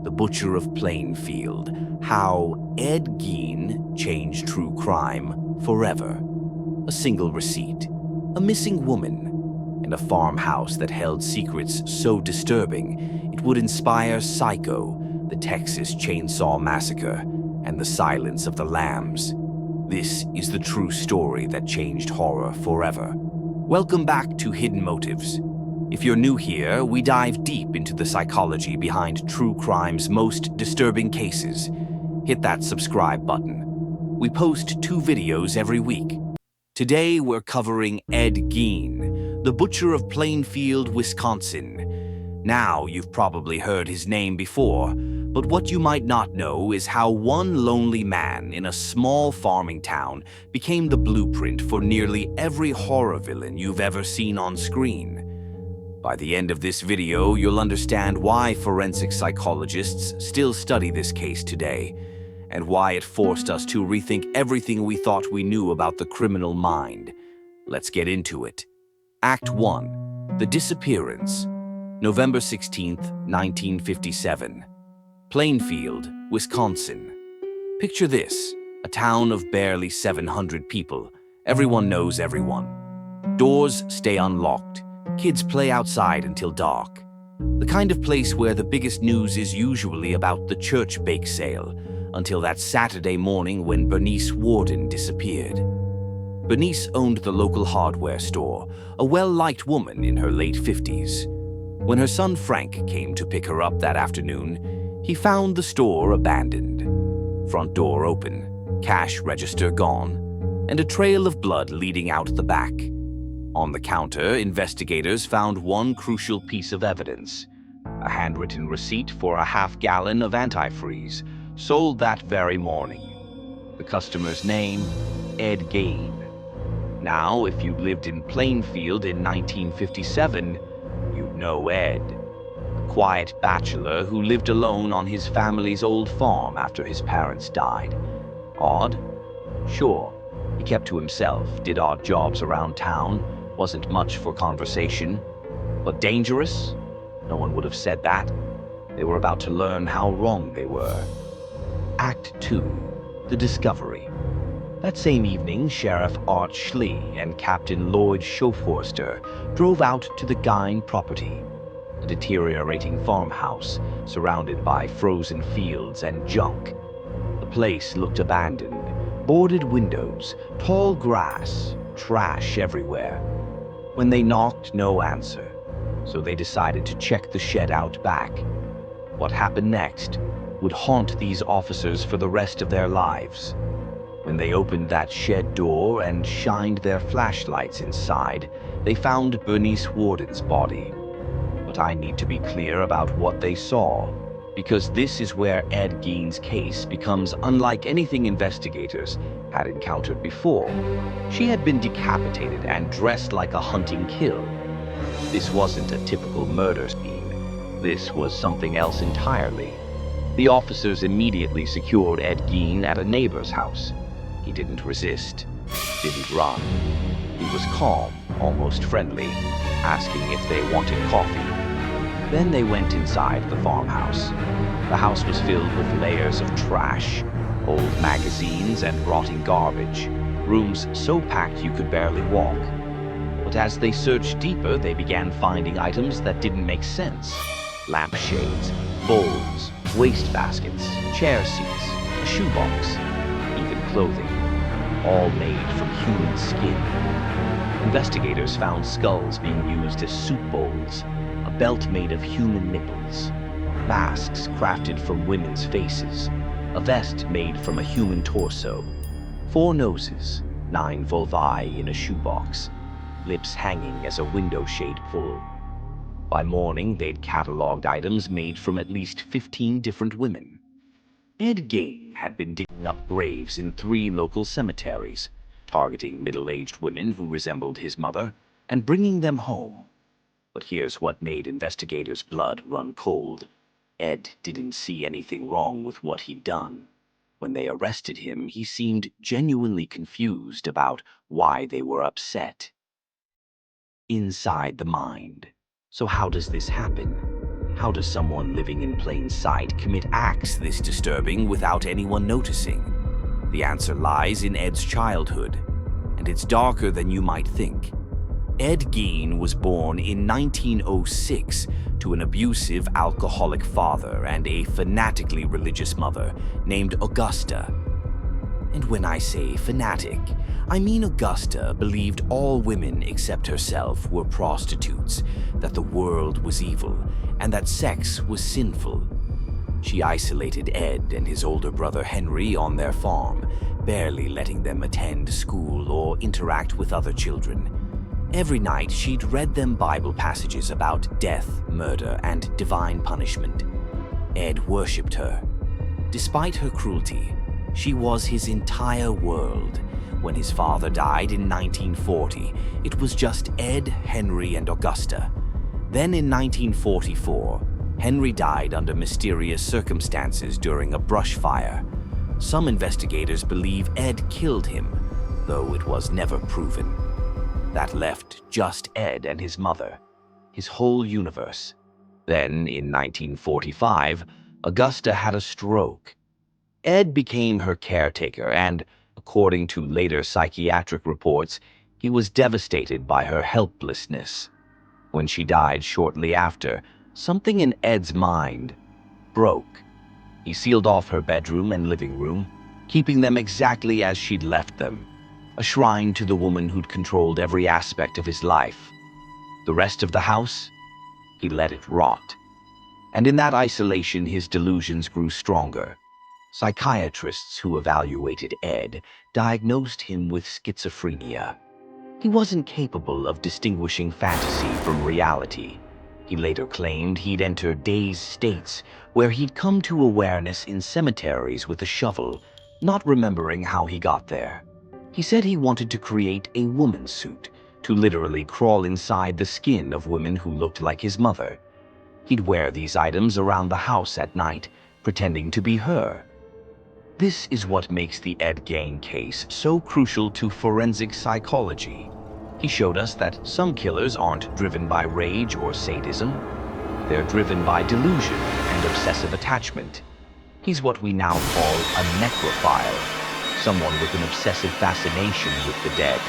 The Butcher of Plainfield, how Ed Gein changed true crime forever. A single receipt, a missing woman, and a farmhouse that held secrets so disturbing it would inspire Psycho, the Texas Chainsaw Massacre, and the Silence of the Lambs. This is the true story that changed horror forever. Welcome back to Hidden Motives. If you're new here, we dive deep into the psychology behind true crime's most disturbing cases. Hit that subscribe button. We post 2 videos every week. Today we're covering Ed Gein, the Butcher of Plainfield, Wisconsin. Now you've probably heard his name before, but what you might not know is how one lonely man in a small farming town became the blueprint for nearly every horror villain you've ever seen on screen. By the end of this video, you'll understand why forensic psychologists still study this case today, and why it forced us to rethink everything we thought we knew about the criminal mind. Let's get into it. Act 1. The Disappearance. November 16th, 1957. Plainfield, Wisconsin. Picture this, a town of barely 700 people. Everyone knows everyone. Doors stay unlocked. Kids play outside until dark. The kind of place where the biggest news is usually about the church bake sale, until that Saturday morning when Bernice Warden disappeared. Bernice owned the local hardware store, a well-liked woman in her late 50s. When her son Frank came to pick her up that afternoon, he found the store abandoned. Front door open, cash register gone, and a trail of blood leading out the back. On the counter, investigators found one crucial piece of evidence: a handwritten receipt for a half-gallon of antifreeze, sold that very morning. The customer's name, Ed Gein. Now, if you lived in Plainfield in 1957, you'd know Ed. The quiet bachelor who lived alone on his family's old farm after his parents died. Odd? Sure. He kept to himself, did odd jobs around town, wasn't much for conversation. But dangerous? No one would have said that. They were about to learn how wrong they were. Act 2. The Discovery. That same evening, Sheriff Art Schlee and Captain Lloyd Schofforster drove out to the Gein property, a deteriorating farmhouse surrounded by frozen fields and junk. The place looked abandoned, boarded windows, tall grass, trash everywhere. When they knocked, no answer, so they decided to check the shed out back. What happened next would haunt these officers for the rest of their lives. When they opened that shed door and shined their flashlights inside, they found Bernice Warden's body. But I need to be clear about what they saw, because this is where Ed Gein's case becomes unlike anything investigators had encountered before. She had been decapitated and dressed like a hunting kill. This wasn't a typical murder scene. This was something else entirely. The officers immediately secured Ed Gein at a neighbor's house. He didn't resist, didn't run. He was calm, almost friendly, asking if they wanted coffee. Then they went inside the farmhouse. The house was filled with layers of trash, old magazines and rotting garbage, rooms so packed you could barely walk. But as they searched deeper, they began finding items that didn't make sense. Lampshades, bowls, wastebaskets, chair seats, a shoebox, even clothing, all made from human skin. Investigators found skulls being used as soup bowls, a belt made of human nipples, masks crafted from women's faces, a vest made from a human torso, 4 noses, 9 vulvae in a shoebox, lips hanging as a window shade pulled. By morning, they'd cataloged items made from at least 15 different women. Ed Gein had been digging up graves in 3 local cemeteries, targeting middle-aged women who resembled his mother, and bringing them home. But here's what made investigators' blood run cold. Ed didn't see anything wrong with what he'd done. When they arrested him, he seemed genuinely confused about why they were upset. Inside the mind. So how does this happen? How does someone living in plain sight commit acts this disturbing without anyone noticing? The answer lies in Ed's childhood, and it's darker than you might think. Ed Gein was born in 1906 to an abusive alcoholic father and a fanatically religious mother named Augusta. And when I say fanatic, I mean Augusta believed all women except herself were prostitutes, that the world was evil, and that sex was sinful. She isolated Ed and his older brother Henry on their farm, barely letting them attend school or interact with other children. Every night, she'd read them Bible passages about death, murder, and divine punishment. Ed worshipped her. Despite her cruelty, she was his entire world. When his father died in 1940, it was just Ed, Henry, and Augusta. Then in 1944, Henry died under mysterious circumstances during a brush fire. Some investigators believe Ed killed him, though it was never proven. That left just Ed and his mother, his whole universe. Then, in 1945, Augusta had a stroke. Ed became her caretaker and, according to later psychiatric reports, he was devastated by her helplessness. When she died shortly after, something in Ed's mind broke. He sealed off her bedroom and living room, keeping them exactly as she'd left them, a shrine to the woman who'd controlled every aspect of his life. The rest of the house, he let it rot. And in that isolation, his delusions grew stronger. Psychiatrists who evaluated Ed diagnosed him with schizophrenia. He wasn't capable of distinguishing fantasy from reality. He later claimed he'd entered dazed states where he'd come to awareness in cemeteries with a shovel, not remembering how he got there. He said he wanted to create a woman suit, to literally crawl inside the skin of women who looked like his mother. He'd wear these items around the house at night, pretending to be her. This is what makes the Ed Gein case so crucial to forensic psychology. He showed us that some killers aren't driven by rage or sadism. They're driven by delusion and obsessive attachment. He's what we now call a necrophile, someone with an obsessive fascination with the dead.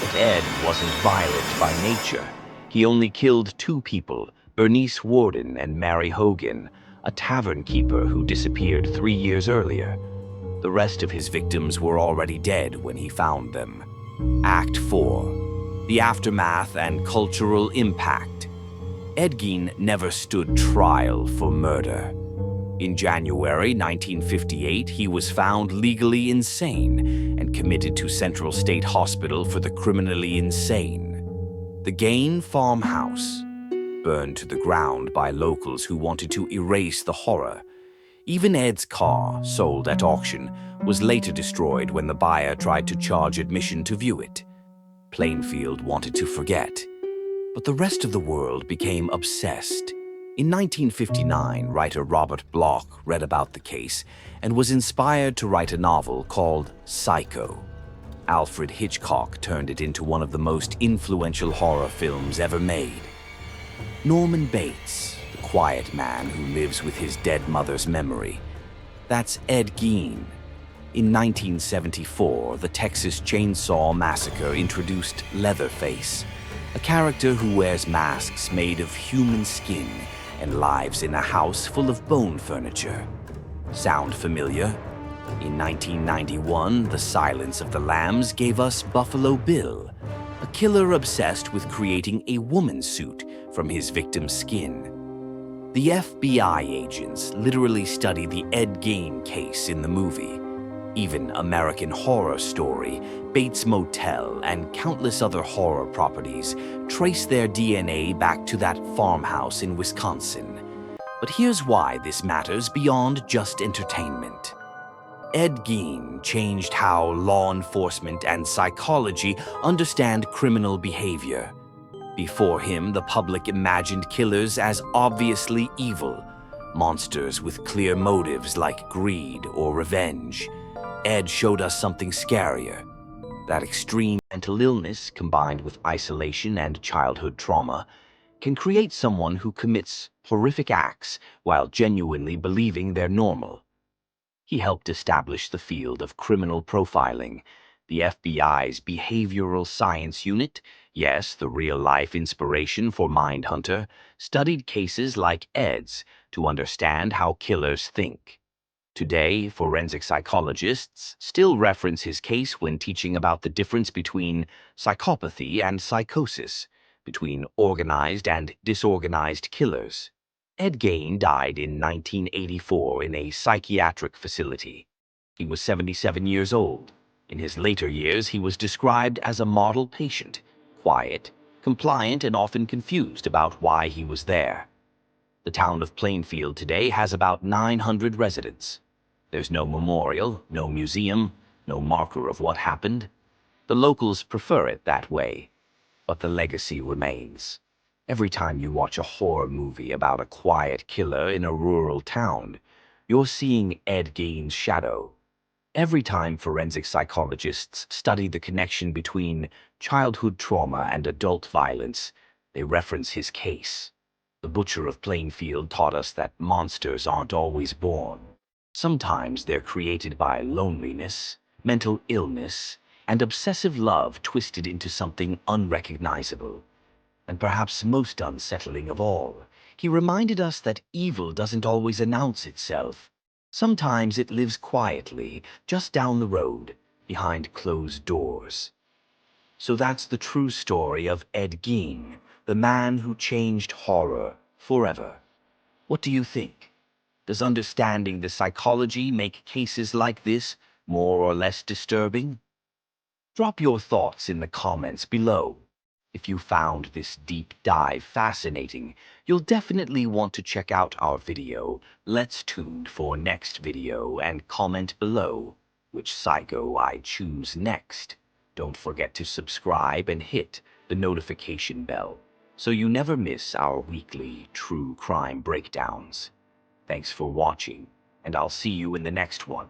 But Ed wasn't violent by nature. He only killed two people, Bernice Warden and Mary Hogan, a tavern keeper who disappeared 3 years earlier. The rest of his victims were already dead when he found them. Act 4. The Aftermath and Cultural Impact. Ed Gein never stood trial for murder. In January 1958, he was found legally insane and committed to Central State Hospital for the criminally insane. The Gein farmhouse, burned to the ground by locals who wanted to erase the horror. Even Ed's car, sold at auction, was later destroyed when the buyer tried to charge admission to view it. Plainfield wanted to forget, but the rest of the world became obsessed. In 1959, writer Robert Bloch read about the case and was inspired to write a novel called Psycho. Alfred Hitchcock turned it into one of the most influential horror films ever made. Norman Bates, the quiet man who lives with his dead mother's memory. That's Ed Gein. In 1974, the Texas Chainsaw Massacre introduced Leatherface, a character who wears masks made of human skin and lives in a house full of bone furniture. Sound familiar? In 1991, The Silence of the Lambs gave us Buffalo Bill, a killer obsessed with creating a woman suit from his victim's skin. The FBI agents literally study the Ed Gein case in the movie. Even American Horror Story, Bates Motel, and countless other horror properties trace their DNA back to that farmhouse in Wisconsin. But here's why this matters beyond just entertainment. Ed Gein changed how law enforcement and psychology understand criminal behavior. Before him, the public imagined killers as obviously evil, monsters with clear motives like greed or revenge. Ed showed us something scarier. That extreme mental illness, combined with isolation and childhood trauma, can create someone who commits horrific acts while genuinely believing they're normal. He helped establish the field of criminal profiling, the FBI's behavioral science unit, yes, the real-life inspiration for Mindhunter, studied cases like Ed's to understand how killers think. Today, forensic psychologists still reference his case when teaching about the difference between psychopathy and psychosis, between organized and disorganized killers. Ed Gein died in 1984 in a psychiatric facility. He was 77 years old. In his later years, he was described as a model patient, quiet, compliant, and often confused about why he was there. The town of Plainfield today has about 900 residents. There's no memorial, no museum, no marker of what happened. The locals prefer it that way, but the legacy remains. Every time you watch a horror movie about a quiet killer in a rural town, you're seeing Ed Gein's shadow. Every time forensic psychologists study the connection between childhood trauma and adult violence, they reference his case. The Butcher of Plainfield taught us that monsters aren't always born. Sometimes they're created by loneliness, mental illness, and obsessive love twisted into something unrecognizable. And perhaps most unsettling of all, he reminded us that evil doesn't always announce itself. Sometimes it lives quietly, just down the road, behind closed doors. So that's the true story of Ed Gein, the man who changed horror forever. What do you think? Does understanding the psychology make cases like this more or less disturbing? Drop your thoughts in the comments below. If you found this deep dive fascinating, you'll definitely want to check out our video. Let's tune for next video and comment below which psycho I choose next. Don't forget to subscribe and hit the notification bell so you never miss our weekly true crime breakdowns. Thanks for watching, and I'll see you in the next one.